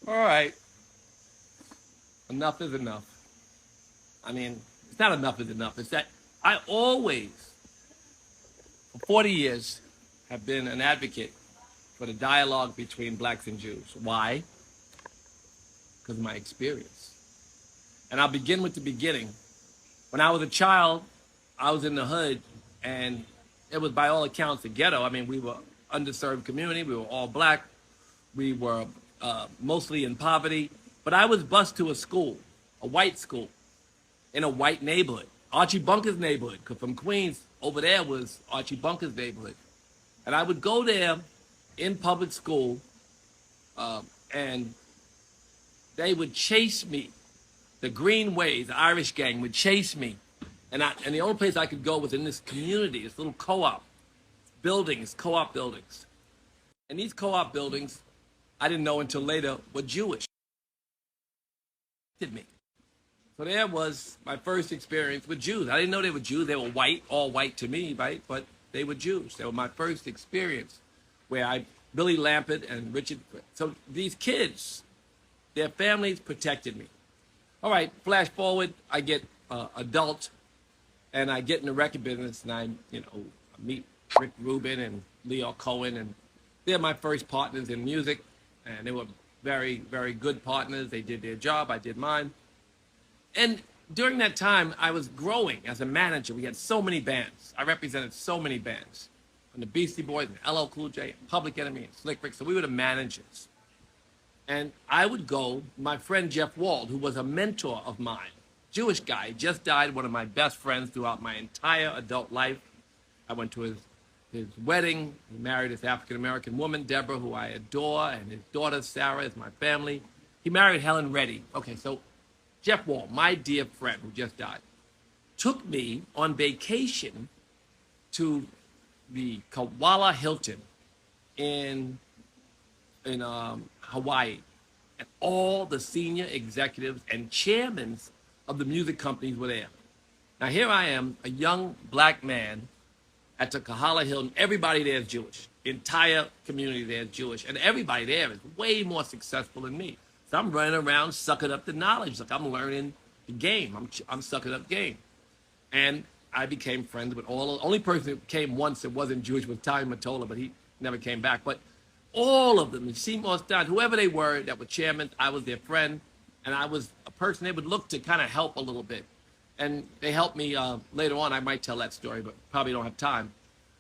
All right, enough is enough. I mean, it's not enough is enough. It's that I always, for 40 years, have been an advocate for the dialogue between blacks and Jews. Why? Because of my experience. And I'll begin with the beginning. When I was a child, I was in the hood, and it was by all accounts a ghetto. I mean, we were underserved community. We were all black. We were mostly in poverty. But I was bused to a school, a white school, in a white neighborhood, Archie Bunker's neighborhood, because from Queens, over there was Archie Bunker's neighborhood. And I would go there in public school, and they would chase me. The Green Ways, the Irish gang, would chase me. And the only place I could go was in this community, this little co-op buildings, co-op buildings. And these co-op buildings, I didn't know until later, were Jewish. Me. So there was my first experience with Jews. I didn't know they were Jews. They were white, all white to me, right? But they were Jews. They were my first experience where Billy Lampert and Richard. So these kids, their families protected me. All right, flash forward, I get adult, and I get in the record business, and I meet Rick Rubin and Leo Cohen, and they're my first partners in music, and they were very, very good partners. They did their job, I did mine. And during that time, I was growing as a manager. We had so many bands. I represented so many bands, from the Beastie Boys and LL Cool J, and Public Enemy, and Slick Rick. So we were the managers. And I would go, my friend Jeff Wald, who was a mentor of mine, Jewish guy, just died, one of my best friends throughout my entire adult life. I went to his wedding. He married this African-American woman, Deborah, who I adore, and his daughter, Sarah, is my family. He married Helen Reddy. Okay, so Jeff Wall, my dear friend who just died, took me on vacation to the Koala Hilton in Hawaii. And all the senior executives and chairmen of the music companies were there. Now here I am, a young black man at the Kahala Hilton. Everybody there is Jewish. The entire community there is Jewish. And everybody there is way more successful than me. So I'm running around sucking up the knowledge. Like I'm learning the game. I'm sucking up game. And I became friends with all. The only person who came once that wasn't Jewish was Tommy Mottola, but he never came back. But all of them, and Seymour Stein, whoever they were that were chairmen, I was their friend. And I was a person they would look to kind of help a little bit. And they helped me later on. I might tell that story, but probably don't have time,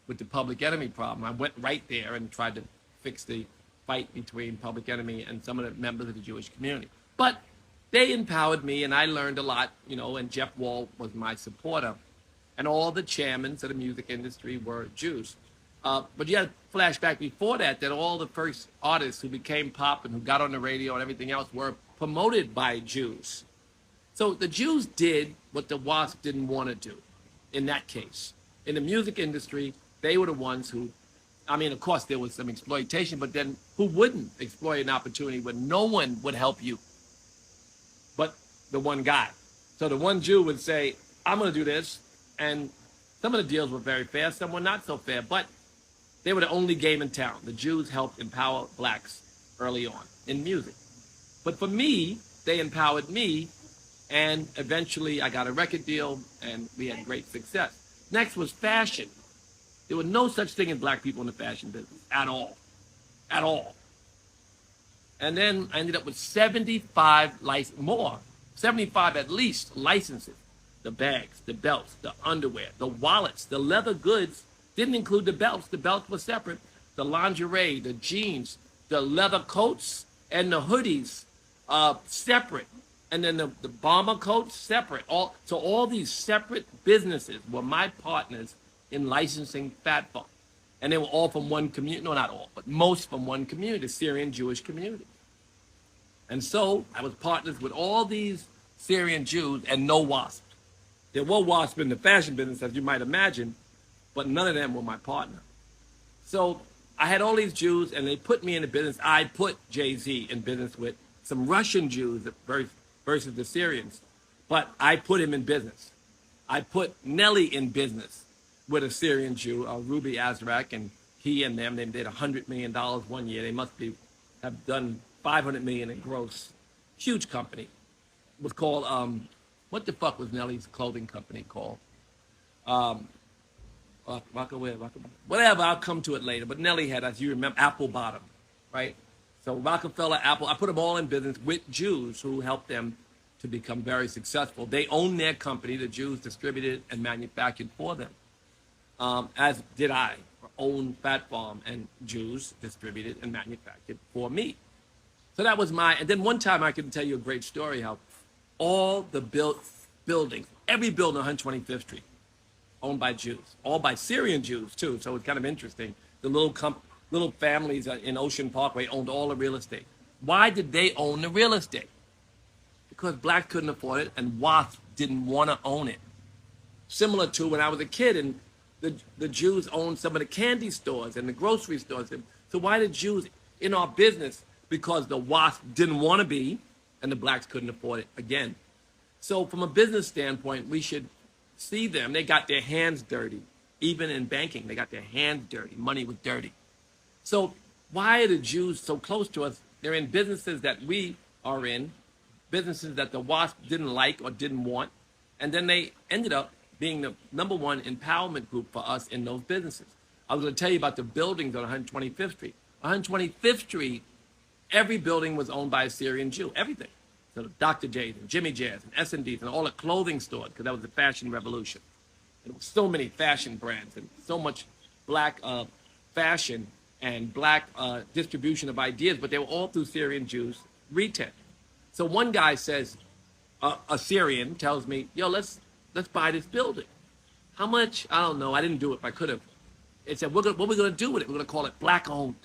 with the Public Enemy problem. I went right there and tried to fix the fight between Public Enemy and some of the members of the Jewish community. But they empowered me, and I learned a lot, and Jeff Wall was my supporter. And all the chairmen of the music industry were Jews. But you had a flashback before that all the first artists who became pop and who got on the radio and everything else were promoted by Jews. So the Jews did what the WASP didn't want to do in that case. In the music industry, they were the ones who, of course, there was some exploitation, but then who wouldn't exploit an opportunity when no one would help you but the one guy? So the one Jew would say, I'm going to do this. And some of the deals were very fair, some were not so fair, but they were the only game in town. The Jews helped empower blacks early on in music. But for me, they empowered me, and eventually I got a record deal, and we had great success. Next was fashion. There was no such thing as black people in the fashion business at all. At all. And then I ended up with 75 at least licenses. The bags, the belts, the underwear, the wallets, the leather goods didn't include the belts. The belts were separate. The lingerie, the jeans, the leather coats, and the hoodies separate. And then the bomber coats separate. So all these separate businesses were my partners in licensing Fat Funk. And they were all from one community. No, not all, but most from one community, the Syrian Jewish community. And so I was partners with all these Syrian Jews and no WASP. There were WASP in the fashion business, as you might imagine, but none of them were my partner. So I had all these Jews, and they put me in the business. I put Jay-Z in business with some Russian Jews versus the Syrians, but I put him in business. I put Nelly in business with a Syrian Jew, Ruby Azrak, and he and them, they did $100 million one year. They must be have done 500 million in gross. Huge company. It was called, what the fuck was Nelly's clothing company called? Whatever, I'll come to it later. But Nelly had, as you remember, Apple Bottom, right? So Rockefeller, Apple, I put them all in business with Jews who helped them to become very successful. They owned their company. The Jews distributed and manufactured for them, as did I. Own Fat Farm, and Jews distributed and manufactured for me. So that was my, and then one time I can tell you a great story how all the buildings, every building on 125th Street, owned by Jews, all by Syrian Jews too. So it's kind of interesting. The little families in Ocean Parkway owned all the real estate. Why did they own the real estate? Because blacks couldn't afford it and WASP didn't want to own it. Similar to when I was a kid and the Jews owned some of the candy stores and the grocery stores. So why did Jews in our business? Because the WASP didn't want to be, and the blacks couldn't afford it again. So from a business standpoint, we should see them. They got their hands dirty. Even in banking, they got their hands dirty. Money was dirty. So why are the Jews so close to us? They're in businesses that we are in, businesses that the WASP didn't like or didn't want, and then they ended up being the #1 empowerment group for us in those businesses. I was going to tell you about the buildings on 125th Street. 125th Street, every building was owned by a Syrian Jew, everything. So Dr. J's and Jimmy Jazz and S&D's and all the clothing stores, because that was the fashion revolution. There were so many fashion brands and so much black fashion and black distribution of ideas, but they were all through Syrian Jews retail. So one guy says, a Syrian tells me, yo, let's buy this building. How much? I don't know. I didn't do it, but I could have. It said, what are we going to do with it? We're going to call it black owned.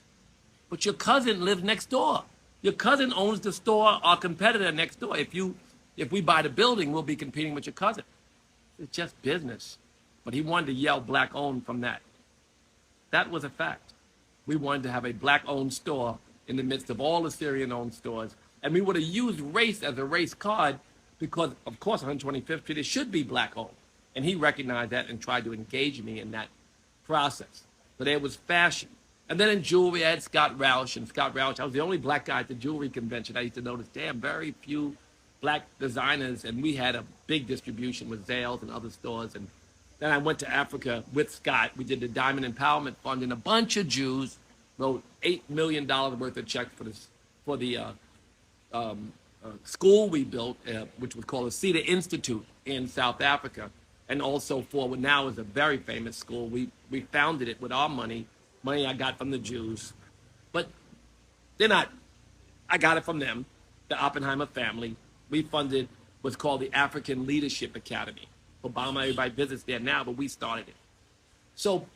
But your cousin lives next door. Your cousin owns the store, our competitor next door. If we buy the building, we'll be competing with your cousin. It's just business. But he wanted to yell black owned from that. That was a fact. We wanted to have a black owned store in the midst of all the Syrian owned stores. And we would have used race as a race card because, of course, 125th Street, it should be black owned. And he recognized that and tried to engage me in that process. But there was fashion. And then in jewelry, I had Scott Rausch. And Scott Rausch, I was the only black guy at the jewelry convention. I used to notice, damn, very few black designers. And we had a big distribution with Zales and other stores. And then I went to Africa with Scott. We did the Diamond Empowerment Fund. And a bunch of Jews wrote $8 million worth of checks for the school we built, which was called the Cedar Institute in South Africa, and also for what now is a very famous school. We founded it with our money I got from the Jews, but I got it from them, the Oppenheimer family. We funded what's called the African Leadership Academy. Obama, everybody visits there now, but we started it. So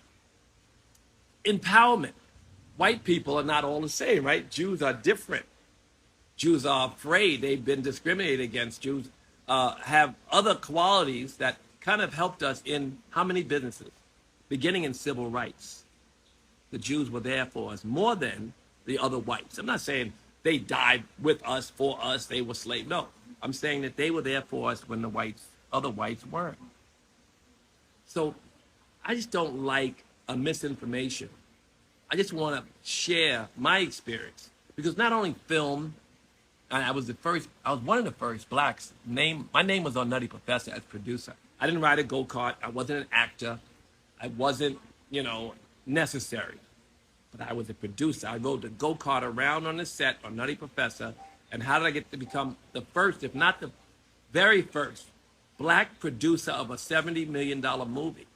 empowerment. White people are not all the same, right? Jews are different. Jews are afraid. They've been discriminated against. Jews have other qualities that kind of helped us in how many businesses? Beginning in civil rights. The Jews were there for us more than the other whites. I'm not saying they died with us, for us, they were slaves. No, I'm saying that they were there for us when the other whites weren't. So I just don't like a misinformation. I just want to share my experience, because not only film, I was one of the first blacks. My name was on Nutty Professor as producer. I didn't ride a go-kart. I wasn't an actor. I wasn't, necessary. But I was a producer. I rode the go-kart around on the set on Nutty Professor. And how did I get to become the first, if not the very first, black producer of a $70 million movie?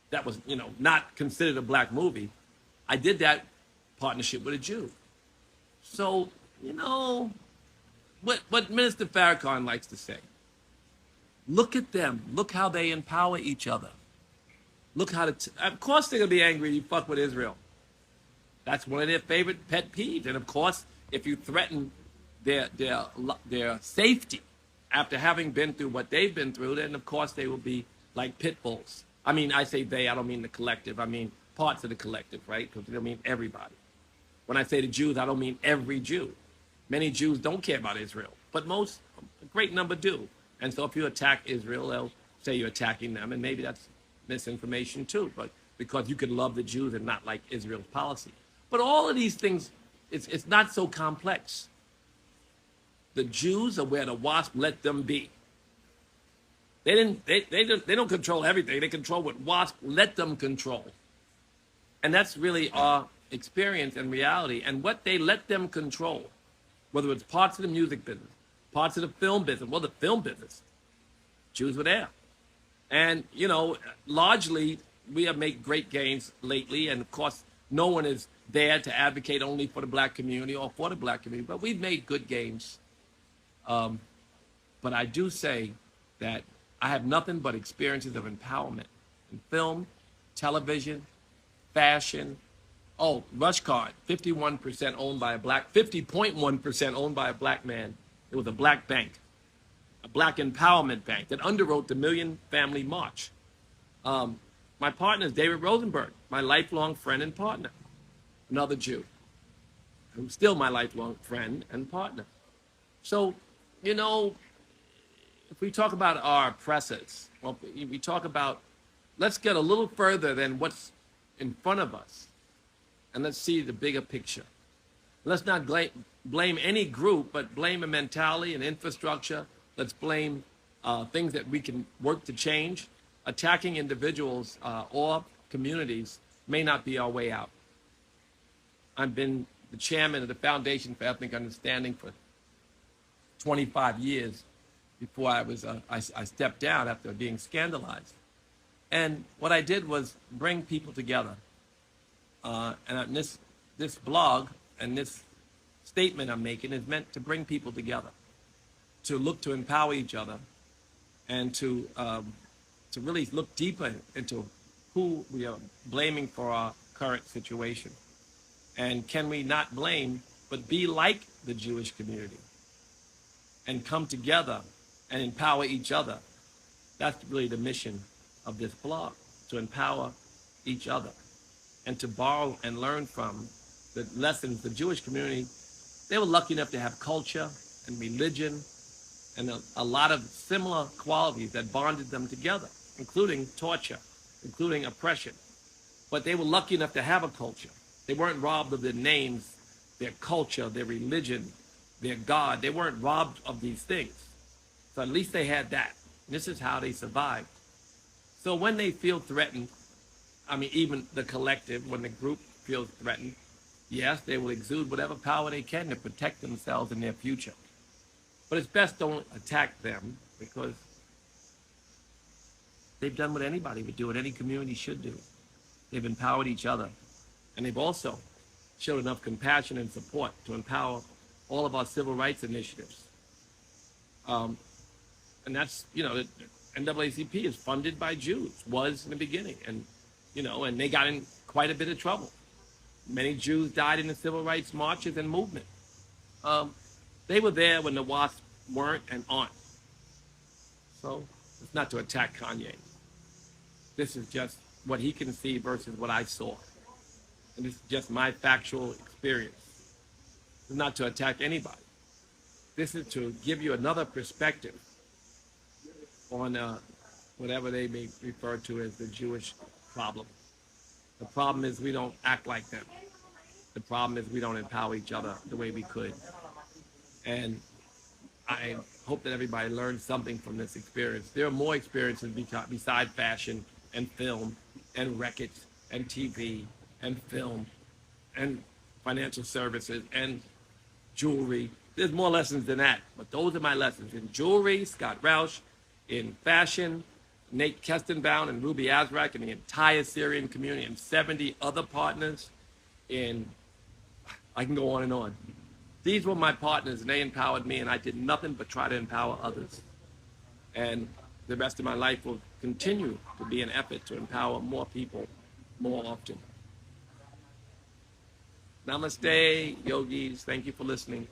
That was, not considered a black movie. I did that partnership with a Jew. So, what Minister Farrakhan likes to say, look at them. Look how they empower each other. Look how of course they're going to be angry if you fuck with Israel. That's one of their favorite pet peeves. And of course, if you threaten their safety after having been through what they've been through, then of course they will be like pit bulls. I mean, I say they, I don't mean the collective. I mean parts of the collective, right? Because I don't mean everybody. When I say the Jews, I don't mean every Jew. Many Jews don't care about Israel, but a great number do. And so if you attack Israel, they'll say you're attacking them, and maybe that's misinformation too, but because you could love the Jews and not like Israel's policy. But all of these things, it's not so complex. The Jews are where the WASP let them be. They don't control everything. They control what WASP let them control. And that's really our experience and reality. And what they let them control, whether it's parts of the music business, parts of the film business, well, the film business, Jews were there. And, you know, largely we have made great gains lately. And of course, no one is there to advocate only for the black community or for the black community, but we've made good gains. But I do say that I have nothing but experiences of empowerment in film, television, fashion. Oh, Rush Card, 51% owned by a black, 50.1% owned by a black man. It was a black bank, a black empowerment bank that underwrote the Million Family March. My partner is David Rosenberg, my lifelong friend and partner, another Jew, who's still my lifelong friend and partner. So, you know, if we talk about our oppressors, well, we talk about, let's get a little further than what's in front of us, and let's see the bigger picture. Let's not blame any group, but blame a mentality and infrastructure. Let's blame things that we can work to change. Attacking individuals or communities may not be our way out. I've been the chairman of the Foundation for Ethnic Understanding for 25 years before I stepped down after being scandalized. And what I did was bring people together. And this blog and this statement I'm making is meant to bring people together, to look to empower each other, and to really look deeper into who we are blaming for our current situation. And can we not blame, but be like the Jewish community and come together and empower each other? That's really the mission of this blog, to empower each other and to borrow and learn from the lessons. The Jewish community, they were lucky enough to have culture and religion and a lot of similar qualities that bonded them together, including torture, including oppression. But they were lucky enough to have a culture. They weren't robbed of their names, their culture, their religion, their God. They weren't robbed of these things. So at least they had that. This is how they survived. So when they feel threatened, I mean, even the collective, when the group feels threatened, yes, they will exude whatever power they can to protect themselves and their future. But it's best don't attack them, because they've done what anybody would do, what any community should do. They've empowered each other. And they've also showed enough compassion and support to empower all of our civil rights initiatives. And that's, you know, the NAACP is funded by Jews, was in the beginning. And, you know, and they got in quite a bit of trouble. Many Jews died in the civil rights marches and movement. They were there when the WASP weren't and aren't. So it's not to attack Kanye. This is just what he can see versus what I saw. And this is just my factual experience. It's not to attack anybody. This is to give you another perspective on whatever they may refer to as the Jewish problem. The problem is we don't act like them. The problem is we don't empower each other the way we could. And I hope that everybody learned something from this experience. There are more experiences besides fashion and film and records and TV and film and financial services and jewelry. There's more lessons than that, but those are my lessons. In jewelry, Scott Rausch; in fashion, Nate Kestenbaum and Ruby Azrak and the entire Syrian community, and 70 other partners. I can go on and on. These were my partners, and they empowered me, and I did nothing but try to empower others. And the rest of my life will continue to be an effort to empower more people more often. Namaste, yogis. Thank you for listening.